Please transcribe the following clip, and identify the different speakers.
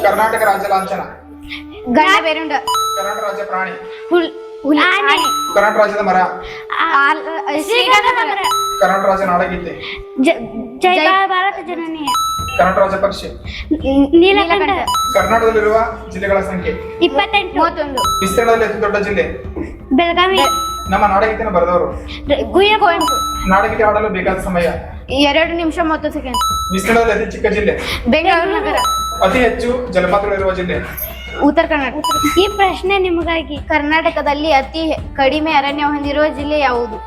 Speaker 1: ಕರ್ನಾಟಕ ರಾಜ್ಯ ಲಾಂಛನ.
Speaker 2: ಗಂಡಬೇರುಂಡ.
Speaker 1: ಕರ್ನಾಟಕ ರಾಜ್ಯ ಪ್ರಾಣಿ.
Speaker 2: ಆನೆ.
Speaker 1: ಕರ್ನಾಟಕ ರಾಜ್ಯದ ಮರ.
Speaker 2: ಶ್ರೀಗಂಧ ಮರ.
Speaker 1: ಕರ್ನಾಟಕ ರಾಜ್ಯ ನಾಡಗೀತೆ.
Speaker 2: ಜೈ ಭಾರತ ಜನನಿ.
Speaker 1: ಕರ್ನಾಟಕ ರಾಜ್ಯ ಪಕ್ಷಿ.
Speaker 2: ನೀಲಕಂಠ.
Speaker 1: ಕರ್ನಾಟಕದಲ್ಲಿರುವ ಜಿಲ್ಲೆಗಳ ಸಂಖ್ಯೆ
Speaker 2: 28. 31.
Speaker 1: ವಿಸ್ತೀರ್ಣದಲ್ಲಿ ಅತಿ ದೊಡ್ಡ ಜಿಲ್ಲೆ.
Speaker 2: ಬೆಳಗಾವಿ.
Speaker 1: ನಮ್ಮ ನಾಡಗೀತೆಯನ್ನು ಬರೆದವರು.
Speaker 2: ಕುವೆಂಪು.
Speaker 1: ನಾಡಗೀತೆ ಹಾಡಲು ಬೇಕಾದ ಸಮಯ
Speaker 2: 2 ನಿಮಿಷ 30 ಸೆಕೆಂಡ್.
Speaker 1: ವಿಸ್ತೀರ್ಣದಲ್ಲಿ ಅತಿ ಚಿಕ್ಕ ಜಿಲ್ಲೆ.
Speaker 2: ಬೆಂಗಳೂರು ನಗರ.
Speaker 1: ಅತಿ ಹೆಚ್ಚು ಜಲಪಾತಗಳಿರುವ ಜಿಲ್ಲೆ.
Speaker 2: ಉತ್ತರ ಕರ್ನಾಟಕ. ಈ ಪ್ರಶ್ನೆ ನಿಮಗಾಗಿ. ಕರ್ನಾಟಕದಲ್ಲಿ ಅತಿ ಕಡಿಮೆ ಅರಣ್ಯ ಹೊಂದಿರುವ ಜಿಲ್ಲೆ ಯಾವುದು?